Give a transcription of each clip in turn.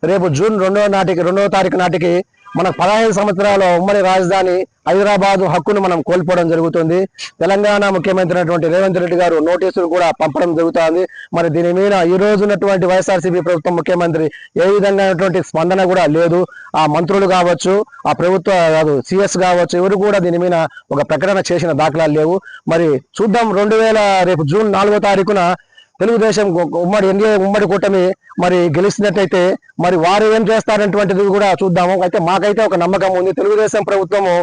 రేపు జూన్ 2వ తారీఖు నాటికి మనకు 15 సంవత్సరాల ఉమ్మడి రాజధాని హైదరాబాద్ హక్కును మనం కోల్పోవడం జరుగుతుంది. తెలంగాణ ముఖ్యమంత్రి అయినటువంటి రేవంత్ రెడ్డి గారు నోటీసులు కూడా పంపడం జరుగుతుంది. మరి దీని మీద ఈ రోజు ఉన్నటువంటి వైఎస్ఆర్సీపీ ప్రభుత్వం ముఖ్యమంత్రి ఏ విధంగా స్పందన కూడా లేదు. ఆ మంత్రులు కావచ్చు, ఆ ప్రభుత్వ సిఎస్ కావచ్చు, ఎవరు కూడా దీని మీద ఒక ప్రకటన చేసిన దాఖలాలు లేవు. మరి చూద్దాం రేపు జూన్ 4వ తారీఖున తెలుగుదేశం ఉమ్మడి కూటమి మరి గెలిచినట్టయితే మరి వారు ఏం చేస్తారనేటువంటిది కూడా చూద్దాము. అయితే మాకైతే ఒక నమ్మకం ఉంది. తెలుగుదేశం ప్రభుత్వము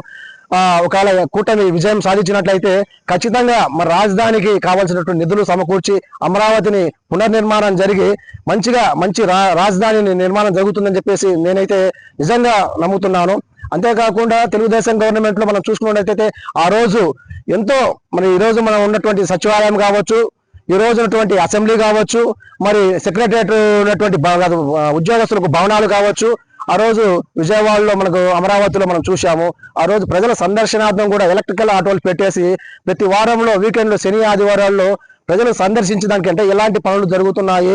ఒకవేళ కూటమి విజయం సాధించినట్లయితే ఖచ్చితంగా మరి రాజధానికి కావాల్సినటువంటి నిధులు సమకూర్చి అమరావతిని పునర్నిర్మాణం జరిగి మంచి రాజధాని నిర్మాణం జరుగుతుందని చెప్పేసి నేనైతే నిజంగా నమ్ముతున్నాను. అంతేకాకుండా తెలుగుదేశం గవర్నమెంట్ లో మనం చూసుకున్నట్లయితే ఆ రోజు ఎంతో మరి ఈ రోజు మనం ఉన్నటువంటి సచివాలయం కావచ్చు, ఈ రోజు ఉన్నటువంటి అసెంబ్లీ కావచ్చు, మరి సెక్రటరియట్ ఉన్నటువంటి ఉద్యోగస్తులకు భవనాలు కావచ్చు, ఆ రోజు విజయవాడలో మనకు అమరావతిలో మనం చూసాము. ఆ రోజు ప్రజల సందర్శనార్థం కూడా ఎలక్ట్రికల్ ఆటోలు పెట్టేసి ప్రతి వారంలో వీకెండ్లో శని ఆదివారాల్లో ప్రజలు సందర్శించడానికి అంటే ఎలాంటి పనులు జరుగుతున్నాయి,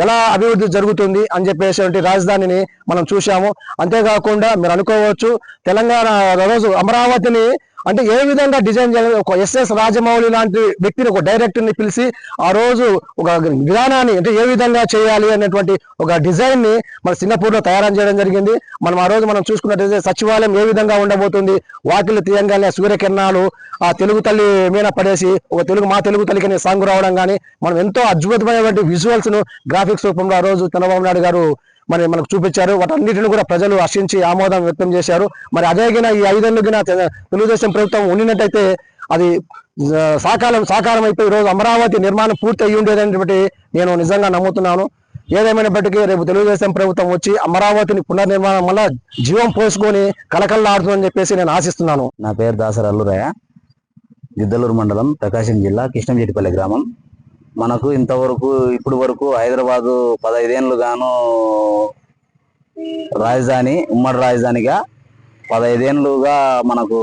ఎలా అభివృద్ధి జరుగుతుంది అని చెప్పేసి రాజధానిని మనం చూసాము. అంతేకాకుండా మీరు అనుకోవచ్చు తెలంగాణ రోజు అమరావతిని అంటే ఏ విధంగా డిజైన్ చేయాలి, ఒక ఎస్ఎస్ రాజమౌళి లాంటి వ్యక్తిని ఒక డైరెక్టర్ని పిలిచి ఆ రోజు ఒక విధానాన్ని అంటే ఏ విధంగా చేయాలి అనేటువంటి ఒక డిజైన్ ని మన సింగపూర్ లో తయారు చేయడం జరిగింది. మనం ఆ రోజు మనం చూసుకున్నట్లయితే సచివాలయం ఏ విధంగా ఉండబోతుంది, వాకిలు తీయంగానే సూర్యకిరణాలు ఆ తెలుగు తల్లి మీద పడేసి మా తెలుగు తల్లికి అనే సాంగ్ రావడం కానీ మనం ఎంతో అద్భుతమైనటువంటి విజువల్స్ ను గ్రాఫిక్స్ రూపంలో ఆ రోజు చంద్రబాబు నాయుడు గారు మరి మనకు చూపించారు. వాటన్నిటిని కూడా ప్రజలు హర్షించి ఆమోదం వ్యక్తం చేశారు. మరి అదేగిన ఈ 5 ఏళ్ళు తెలుగుదేశం ప్రభుత్వం ఉండినట్టయితే అది సాకారం అయిపోయి ఈరోజు అమరావతి నిర్మాణం పూర్తి అయ్యి ఉండేదనేటువంటి నేను నిజంగా నమ్ముతున్నాను. ఏదేమైనప్పటికీ రేపు తెలుగుదేశం ప్రభుత్వం వచ్చి అమరావతిని పునర్నిర్మాణం వల్ల జీవం పోసుకొని కలకల్లాడుతుందని చెప్పేసి నేను ఆశిస్తున్నాను. నా పేరు దాసరి అల్లురయ్య, గిద్దలూరు మండలం, ప్రకాశం జిల్లా, కృష్ణంజెట్టిపల్లి గ్రామం. మనకు ఇంతవరకు ఇప్పుడు వరకు హైదరాబాదు 15 ఏళ్ళు గాను రాజధాని ఉమ్మడి రాజధానిగా 15 ఏళ్ళుగా మనకు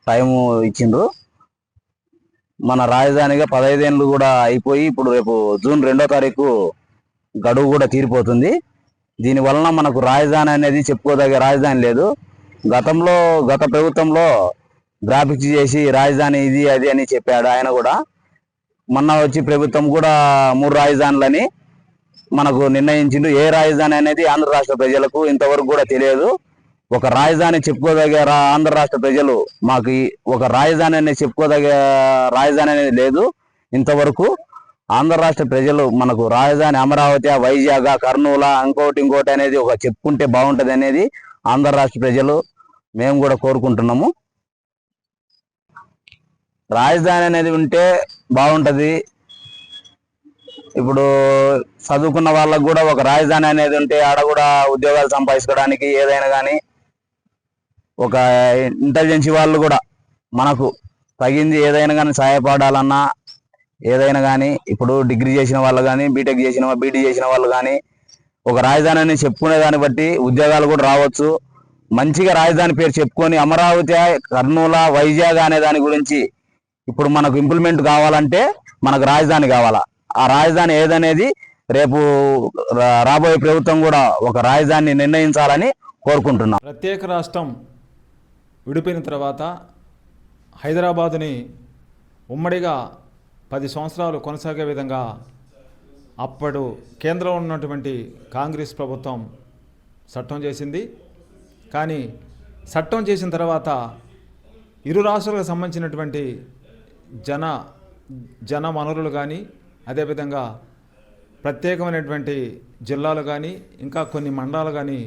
టైం ఇచ్చిండ్రు. మన రాజధానిగా 15 ఏళ్ళు కూడా అయిపోయి ఇప్పుడు రేపు జూన్ 2వ తారీఖు గడువు కూడా తీరిపోతుంది. దీని వలన మనకు రాజధాని అనేది చెప్పుకోదగ్గ రాజధాని లేదు. గత ప్రభుత్వంలో గ్రాఫిక్స్ చేసి రాజధాని ఇది అది అని చెప్పాడు ఆయన కూడా. మొన్న వచ్చి ప్రభుత్వం కూడా 3 రాజధానులని మనకు నిర్ణయించిండు. ఏ రాజధాని అనేది ఆంధ్ర రాష్ట్ర ప్రజలకు ఇంతవరకు కూడా తెలియదు. ఒక రాజధాని చెప్పుకోదగ్గ ఆంధ్ర రాష్ట్ర ప్రజలు మాకు ఒక రాజధాని అనేది చెప్పుకోదగ్గ రాజధాని అనేది లేదు ఇంతవరకు. ఆంధ్ర రాష్ట్ర ప్రజలు మనకు రాజధాని అమరావతి, వైజాగ్, కర్నూలు, ఇంకోటి అనేది ఒక చెప్పుకుంటే బాగుంటది అనేది ఆంధ్ర రాష్ట్ర ప్రజలు మేము కూడా కోరుకుంటున్నాము. రాజధాని అనేది ఉంటే బాగుంటది. ఇప్పుడు చదువుకున్న వాళ్ళకు కూడా ఒక రాజధాని అనేది ఉంటే ఆడ కూడా ఉద్యోగాలు సంపాదించుకోవడానికి ఏదైనా కానీ ఒక ఇంటెలిజెన్సీ వాళ్ళు కూడా మనకు తగింది ఏదైనా కానీ సహాయపడాలన్నా ఏదైనా కానీ ఇప్పుడు డిగ్రీ చేసిన వాళ్ళు కానీ బీటెక్ బీడీ చేసిన వాళ్ళు కానీ ఒక రాజధాని అని చెప్పుకునే దాన్ని బట్టి ఉద్యోగాలు కూడా రావచ్చు. మంచిగా రాజధాని పేరు చెప్పుకొని అమరావతి, కర్నూలు, వైజాగ్ అనే దాని గురించి ఇప్పుడు మనకు ఇంప్లిమెంట్ కావాలంటే మనకు రాజధాని కావాలా. ఆ రాజధాని ఏదనేది రేపు రాబోయే ప్రభుత్వం కూడా ఒక రాజధానిని నిర్ణయించాలని కోరుకుంటున్నాం. ప్రత్యేక రాష్ట్రం విడిపోయిన తర్వాత హైదరాబాదుని ఉమ్మడిగా 10 సంవత్సరాలు కొనసాగే విధంగా అప్పుడు కేంద్రంలో ఉన్నటువంటి కాంగ్రెస్ ప్రభుత్వం చట్టం చేసింది. కానీ చట్టం చేసిన తర్వాత ఇరు రాష్ట్రాలకు సంబంధించినటువంటి జన వనరులు కానీ అదేవిధంగా ప్రత్యేకమైనటువంటి జిల్లాలు కానీ ఇంకా కొన్ని మండలాలు కానీ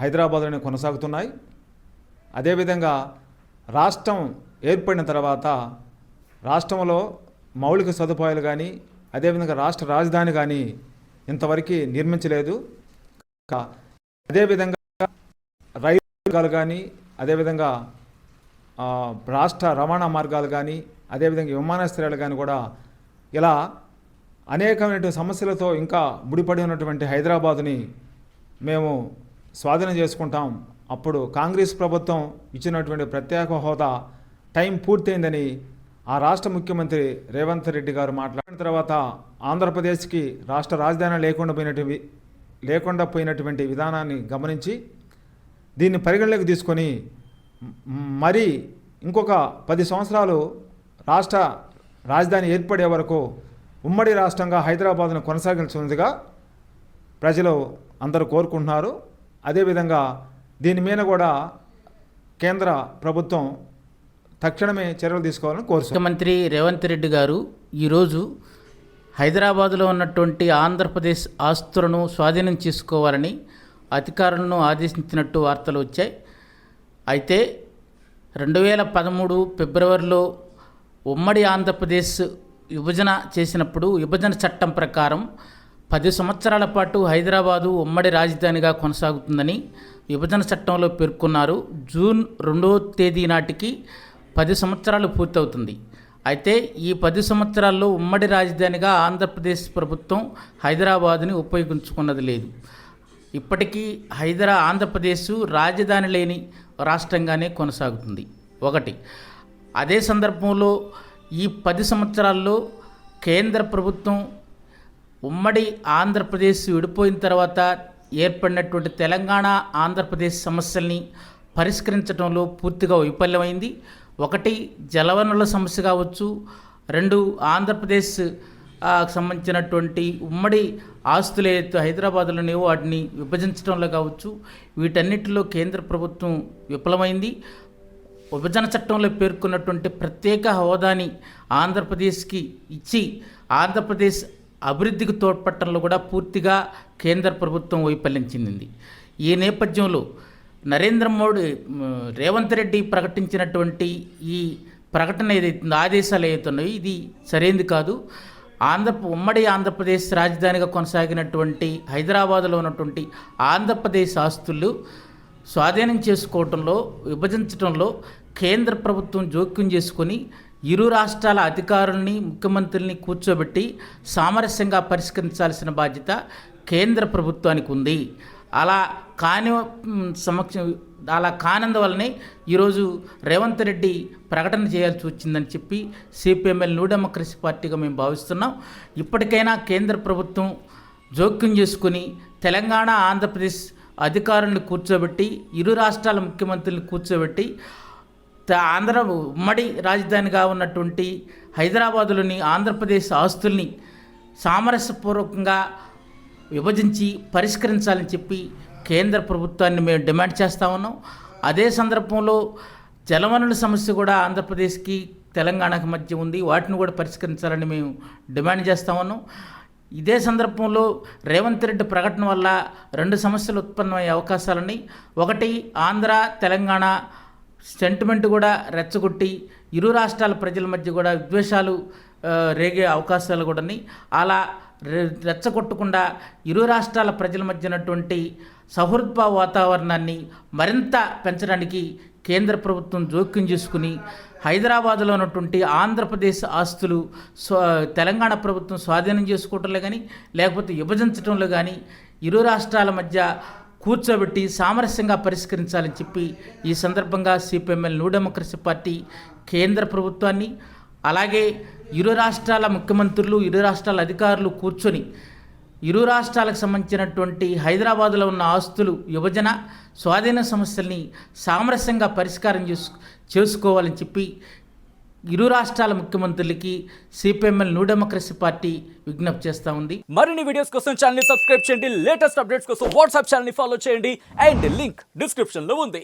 హైదరాబాద్లోనే కొనసాగుతున్నాయి. అదేవిధంగా రాష్ట్రం ఏర్పడిన తర్వాత రాష్ట్రంలో మౌలిక సదుపాయాలు కానీ అదేవిధంగా రాష్ట్ర రాజధాని కానీ ఇంతవరకు నిర్మించలేదు. అదేవిధంగా రైలు మార్గాలు కానీ అదేవిధంగా రాష్ట్ర రవాణా మార్గాలు కానీ అదేవిధంగా విమానాశ్రయాలు కానీ కూడా ఇలా అనేకమైన సమస్యలతో ఇంకా ముడిపడి ఉన్నటువంటి హైదరాబాదుని మేము స్వాధీనం చేసుకుంటాం. అప్పుడు కాంగ్రెస్ ప్రభుత్వం ఇచ్చినటువంటి ప్రత్యేక హోదా టైం పూర్తయిందని ఆ రాష్ట్ర ముఖ్యమంత్రి రేవంత్ రెడ్డి గారు మాట్లాడిన తర్వాత ఆంధ్రప్రదేశ్కి రాష్ట్ర రాజధాని లేకుండా పోయినటువంటి విధానాన్ని గమనించి దీన్ని పరిగణలోకి తీసుకొని మరి ఇంకొక 10 సంవత్సరాలు రాష్ట్ర రాజధాని ఏర్పడే వరకు ఉమ్మడి రాష్ట్రంగా హైదరాబాద్ను కొనసాగించాల్సిందిగా ప్రజలు అందరూ కోరుకుంటున్నారు. అదేవిధంగా దీని మీద కూడా కేంద్ర ప్రభుత్వం తక్షణమే చర్యలు తీసుకోవాలని కోరుతున్నాం. ముఖ్యమంత్రి రేవంత్ రెడ్డి గారు ఈరోజు హైదరాబాదులో ఉన్నటువంటి ఆంధ్రప్రదేశ్ ఆస్తులను స్వాధీనం చేసుకోవాలని అధికారులను ఆదేశించినట్టు వార్తలు వచ్చాయి. అయితే 2013 ఫిబ్రవరిలో ఉమ్మడి ఆంధ్రప్రదేశ్ విభజన చేసినప్పుడు విభజన చట్టం ప్రకారం 10 సంవత్సరాల పాటు హైదరాబాదు ఉమ్మడి రాజధానిగా కొనసాగుతుందని విభజన చట్టంలో పేర్కొన్నారు. జూన్ 2వ తేదీ నాటికి 10 సంవత్సరాలు పూర్తవుతుంది. అయితే ఈ 10 సంవత్సరాల్లో ఉమ్మడి రాజధానిగా ఆంధ్రప్రదేశ్ ప్రభుత్వం హైదరాబాదుని ఉపయోగించుకున్నది లేదు. ఇప్పటికీ ఆంధ్రప్రదేశ్ రాజధాని లేని రాష్ట్రంగానే కొనసాగుతుంది. ఒకటి, అదే సందర్భంలో ఈ 10 సంవత్సరాల్లో కేంద్ర ప్రభుత్వం ఉమ్మడి ఆంధ్రప్రదేశ్ విడిపోయిన తర్వాత ఏర్పడినటువంటి తెలంగాణ ఆంధ్రప్రదేశ్ సమస్యల్ని పరిష్కరించడంలో పూర్తిగా వైఫల్యమైంది. ఒకటి, జలవనరుల సమస్య కావచ్చు. 2, ఆంధ్రప్రదేశ్ సంబంధించినటువంటి ఉమ్మడి ఆస్తులు ఏదైతే హైదరాబాద్లోనే వాటిని విభజించడంలో కావచ్చు. వీటన్నిటిలో కేంద్ర ప్రభుత్వం విఫలమైంది. విభజన చట్టంలో పేర్కొన్నటువంటి ప్రత్యేక హోదాని ఆంధ్రప్రదేశ్కి ఇచ్చి ఆంధ్రప్రదేశ్ అభివృద్ధికి తోడ్పడటంలో కూడా పూర్తిగా కేంద్ర ప్రభుత్వం వైఫల్యం చెందింది. ఈ నేపథ్యంలో రేవంత్ రెడ్డి ప్రకటించినటువంటి ఈ ప్రకటన ఏదైతుందో ఆదేశాలు ఏదైతున్నాయో ఇది సరైనది కాదు. ఉమ్మడి ఆంధ్రప్రదేశ్ రాజధానిగా కొనసాగినటువంటి హైదరాబాదులో ఉన్నటువంటి ఆంధ్రప్రదేశ్ ఆస్తులు స్వాధీనం చేసుకోవడంలో విభజించడంలో కేంద్ర ప్రభుత్వం జోక్యం చేసుకొని ఇరు రాష్ట్రాల అధికారుల్ని ముఖ్యమంత్రుల్ని కూర్చోబెట్టి సామరస్యంగా పరిష్కరించాల్సిన బాధ్యత కేంద్ర ప్రభుత్వానికి ఉంది. అలా కానందువల్లనే ఈరోజు రేవంత్ రెడ్డి ప్రకటన చేయాల్సి వచ్చిందని చెప్పి సిపిఎంఎల్ న్యూ డెమోక్రసీ పార్టీగా మేము భావిస్తున్నాం. ఇప్పటికైనా కేంద్ర ప్రభుత్వం జోక్యం చేసుకుని తెలంగాణ ఆంధ్రప్రదేశ్ అధికారులను కూర్చోబెట్టి ఇరు రాష్ట్రాల ముఖ్యమంత్రులను కూర్చోబెట్టి ఉమ్మడి రాజధానిగా ఉన్నటువంటి హైదరాబాదులోని ఆంధ్రప్రదేశ్ ఆస్తుల్ని సామరస్యపూర్వకంగా విభజించి పరిష్కరించాలని చెప్పి కేంద్ర ప్రభుత్వాన్ని మేము డిమాండ్ చేస్తూ ఉన్నాం. అదే సందర్భంలో జలవనరుల సమస్య కూడా ఆంధ్రప్రదేశ్కి తెలంగాణకి మధ్య ఉంది. వాటిని కూడా పరిష్కరించాలని మేము డిమాండ్ చేస్తూ ఉన్నాం. ఇదే సందర్భంలో రేవంత్ రెడ్డి ప్రకటన వల్ల 2 సమస్యలు ఉత్పన్నమయ్యే అవకాశాలని, ఒకటి, ఆంధ్ర తెలంగాణ సెంటిమెంట్ కూడా రెచ్చగొట్టి ఇరు రాష్ట్రాల ప్రజల మధ్య కూడా విద్వేషాలు రేగే అవకాశాలు కూడా ఉన్నాయి. అలా రెచ్చగొట్టకుండా ఇరు రాష్ట్రాల ప్రజల మధ్యనటువంటి సౌహృద్భావ వాతావరణాన్ని మరింత పెంచడానికి కేంద్ర ప్రభుత్వం జోక్యం చేసుకుని హైదరాబాదులో ఉన్నటువంటి ఆంధ్రప్రదేశ్ ఆస్తులు తెలంగాణ ప్రభుత్వం స్వాధీనం చేసుకోవటంలో కానీ లేకపోతే విభజించడంలో కానీ ఇరు రాష్ట్రాల మధ్య కూర్చోబెట్టి సామరస్యంగా పరిష్కరించాలని చెప్పి ఈ సందర్భంగా సిపిఎంఎల్ న్యూ డెమోక్రసీ పార్టీ కేంద్ర ప్రభుత్వాన్ని, అలాగే ఇరు రాష్ట్రాల ముఖ్యమంత్రులు ఇరు రాష్ట్రాల అధికారులు కూర్చొని ఇరు రాష్ట్రాలకు సంబంధించినటువంటి హైదరాబాదులో ఉన్న ఆస్తులు విభజన స్వాధీన సమస్యల్ని సామరస్యంగా పరిష్కారం చేసుకోవాలని చెప్పి ఇరు రాష్ట్రాల ముఖ్యమంత్రులకి సిపిఎంఎల్ న్యూ డెమోక్రసీ పార్టీ విజ్ఞప్తి చేస్తూ ఉంది. మరిన్ని వీడియోస్ కోసం ఛానల్ ని సబ్స్క్రైబ్ చేయండి. లేటెస్ట్ అప్డేట్స్ కోసం వాట్సాప్ ఛానల్ ని ఫాలో చేయండి. అండ్ లింక్ డిస్క్రిప్షన్ లో ఉంది.